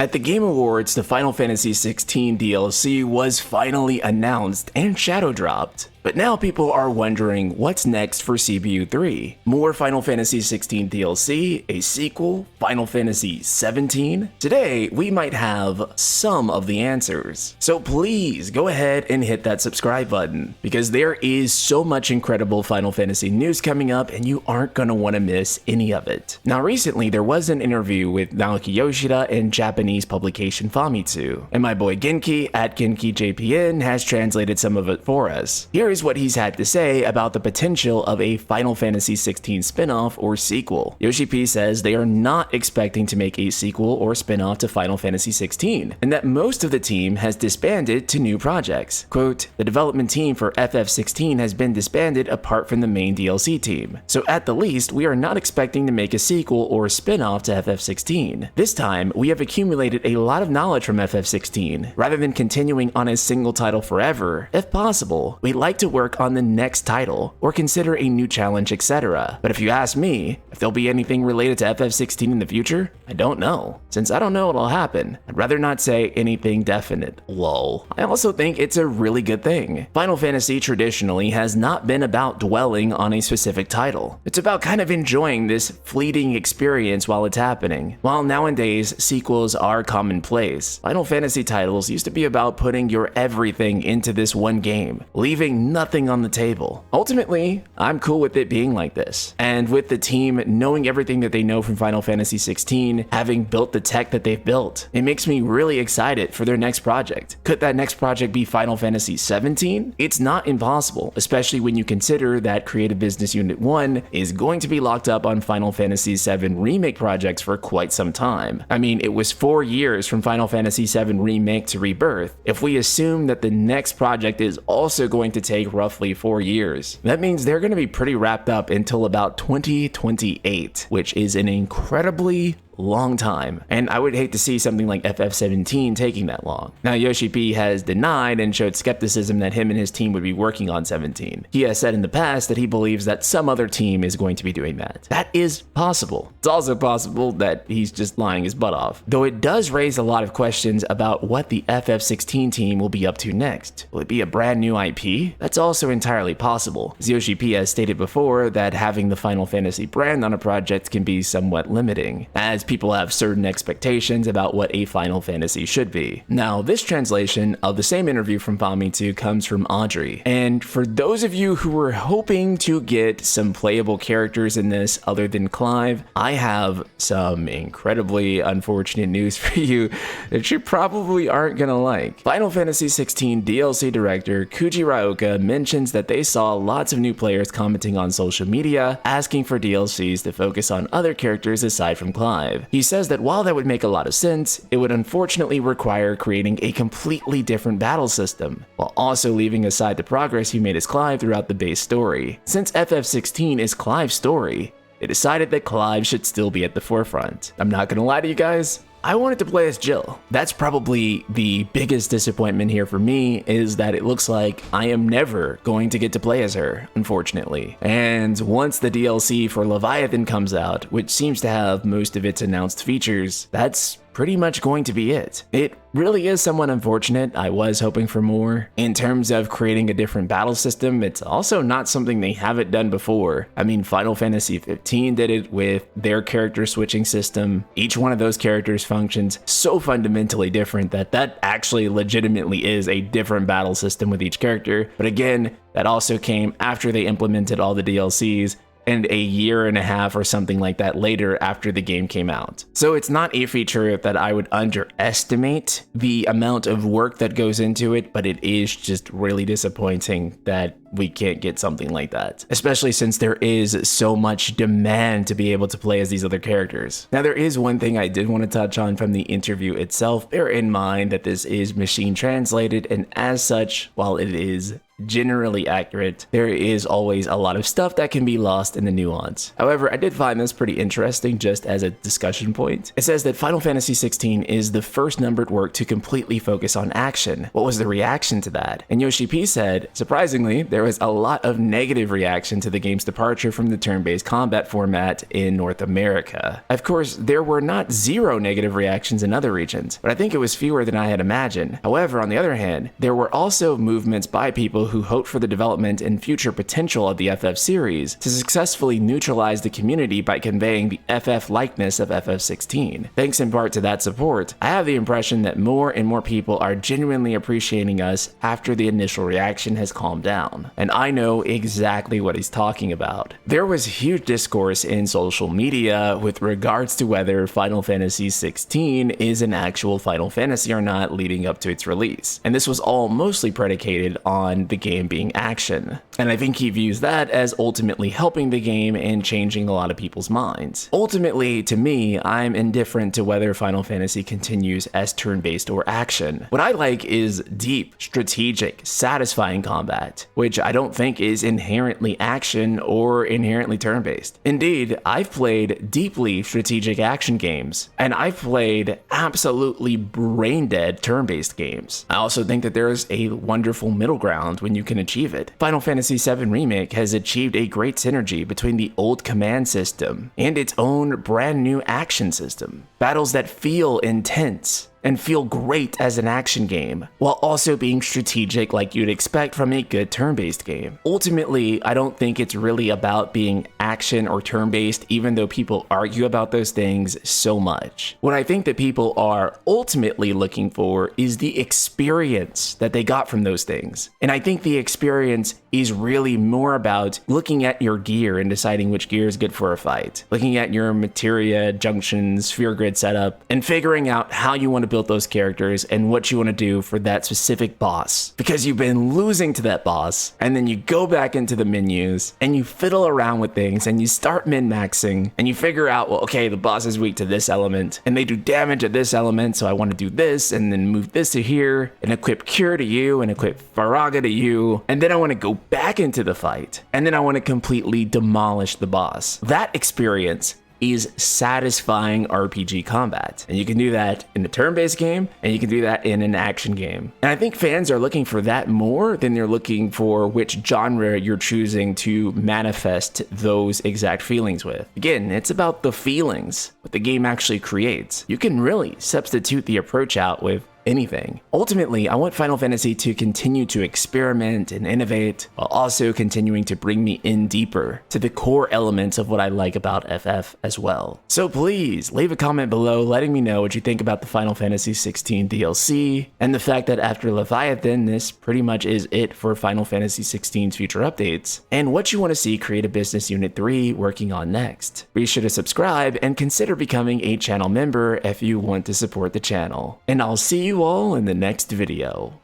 At the Game Awards, the Final Fantasy XVI DLC was finally announced and shadow dropped. But now people are wondering what's next for CPU 3. More Final Fantasy XVI DLC, a sequel, Final Fantasy XVII? Today, we might have some of the answers. So please go ahead and hit that subscribe button, because there is so much incredible Final Fantasy news coming up and you aren't going to want to miss any of it. Now recently, there was an interview with Naoki Yoshida in Japanese publication Famitsu, and my boy Genki at GenkiJPN has translated some of it for us. Here is what he's had to say about the potential of a Final Fantasy XVI spin-off or sequel. YoshiP says they are not expecting to make a sequel or spin-off to Final Fantasy XVI, and that most of the team has disbanded to new projects. Quote, "The development team for FF16 has been disbanded apart from the main DLC team. So at the least, we are not expecting to make a sequel or spin-off to FF16. This time, we have accumulated a lot of knowledge from FF16. Rather than continuing on a single title forever, if possible, we'd like to work on the next title, or consider a new challenge, etc. But if you ask me, if there'll be anything related to FF16 in the future, I don't know. Since I don't know what'll happen, I'd rather not say anything definite, lol. I also think it's a really good thing. Final Fantasy traditionally has not been about dwelling on a specific title. It's about kind of enjoying this fleeting experience while it's happening. While nowadays, sequels are commonplace, Final Fantasy titles used to be about putting your everything into this one game, leaving nothing on the table. Ultimately, I'm cool with it being like this. And with the team knowing everything that they know from Final Fantasy XVI, having built the tech that they've built, it makes me really excited for their next project. Could that next project be Final Fantasy XVII? It's not impossible, especially when you consider that Creative Business Unit 1 is going to be locked up on Final Fantasy VII Remake projects for quite some time. I mean, it was 4 years from Final Fantasy VII Remake to Rebirth. If we assume that the next project is also going to take roughly 4 years, that means they're going to be pretty wrapped up until about 2028, which is an incredibly long time, and I would hate to see something like FF17 taking that long. Now, YoshiP has denied and showed skepticism that him and his team would be working on 17. He has said in the past that he believes that some other team is going to be doing that. That is possible. It's also possible that he's just lying his butt off, though it does raise a lot of questions about what the FF16 team will be up to next. Will it be a brand new IP? That's also entirely possible, as YoshiP has stated before that having the Final Fantasy brand on a project can be somewhat limiting, as people have certain expectations about what a Final Fantasy should be. Now, this translation of the same interview from Famitsu comes from Audrey, and for those of you who were hoping to get some playable characters in this other than Clive, I have some incredibly unfortunate news for you that you probably aren't gonna like. Final Fantasy XVI DLC director Kuji Ryoka mentions that they saw lots of new players commenting on social media asking for DLCs to focus on other characters aside from Clive. He says that while that would make a lot of sense, it would unfortunately require creating a completely different battle system, while also leaving aside the progress he made as Clive throughout the base story. Since FF16 is Clive's story, they decided that Clive should still be at the forefront. I'm not gonna lie to you guys, I wanted to play as Jill. That's probably the biggest disappointment here for me, is that it looks like I am never going to get to play as her, unfortunately. And once the DLC for Leviathan comes out, which seems to have most of its announced features, that's pretty much going to be it. It really is somewhat unfortunate. I was hoping for more. In terms of creating a different battle system, it's also not something they haven't done before. I mean, Final Fantasy XV did it with their character switching system. Each one of those characters functions so fundamentally different that that actually legitimately is a different battle system with each character. But again, that also came after they implemented all the DLCs, and a year and a half or something like that later after the game came out. So it's not a feature that I would underestimate the amount of work that goes into it, but it is just really disappointing that we can't get something like that, especially since there is so much demand to be able to play as these other characters. Now, there is one thing I did want to touch on from the interview itself. Bear in mind that this is machine translated, and as such, while it is generally accurate, there is always a lot of stuff that can be lost in the nuance. However, I did find this pretty interesting just as a discussion point. It says that Final Fantasy XVI is the first numbered work to completely focus on action. What was the reaction to that? And YoshiP said, surprisingly, there there was a lot of negative reaction to the game's departure from the turn-based combat format in North America. Of course, there were not zero negative reactions in other regions, but I think it was fewer than I had imagined. However, on the other hand, there were also movements by people who hoped for the development and future potential of the FF series to successfully neutralize the community by conveying the FF likeness of FF16. Thanks in part to that support, I have the impression that more and more people are genuinely appreciating us after the initial reaction has calmed down. And I know exactly what he's talking about. There was huge discourse in social media with regards to whether Final Fantasy XVI is an actual Final Fantasy or not leading up to its release. And this was all mostly predicated on the game being action. And I think he views that as ultimately helping the game and changing a lot of people's minds. Ultimately, to me, I'm indifferent to whether Final Fantasy continues as turn-based or action. What I like is deep, strategic, satisfying combat, which I don't think is inherently action or inherently turn-based. Indeed, I've played deeply strategic action games, and I've played absolutely brain-dead turn-based games. I also think that there is a wonderful middle ground when you can achieve it. Final Fantasy VII Remake has achieved a great synergy between the old command system and its own brand new action system. Battles that feel intense and feel great as an action game, while also being strategic like you'd expect from a good turn-based game. Ultimately, I don't think it's really about being action or turn-based, even though people argue about those things so much. What I think that people are ultimately looking for is the experience that they got from those things. And I think the experience is really more about looking at your gear and deciding which gear is good for a fight, looking at your materia, junctions, sphere grid setup, and figuring out how you want to build those characters and what you want to do for that specific boss. Because you've been losing to that boss, and then you go back into the menus, and you fiddle around with things, and you start min-maxing, and you figure out, well, okay, the boss is weak to this element, and they do damage at this element, so I want to do this, and then move this to here, and equip Cure to you, and equip Faraga to you, and then I want to go back into the fight, and then I want to completely demolish the boss. That experience is satisfying RPG combat. And you can do that in a turn-based game, and you can do that in an action game. And I think fans are looking for that more than they're looking for which genre you're choosing to manifest those exact feelings with. Again, it's about the feelings, what the game actually creates. You can really substitute the approach out with anything. Ultimately, I want Final Fantasy to continue to experiment and innovate, while also continuing to bring me in deeper to the core elements of what I like about FF as well. So please, leave a comment below letting me know what you think about the Final Fantasy XVI DLC, and the fact that after Leviathan, this pretty much is it for Final Fantasy XVI's future updates, and what you want to see Creative Business Unit 3 working on next. Be sure to subscribe and consider becoming a channel member if you want to support the channel. And I'll see you all in the next video.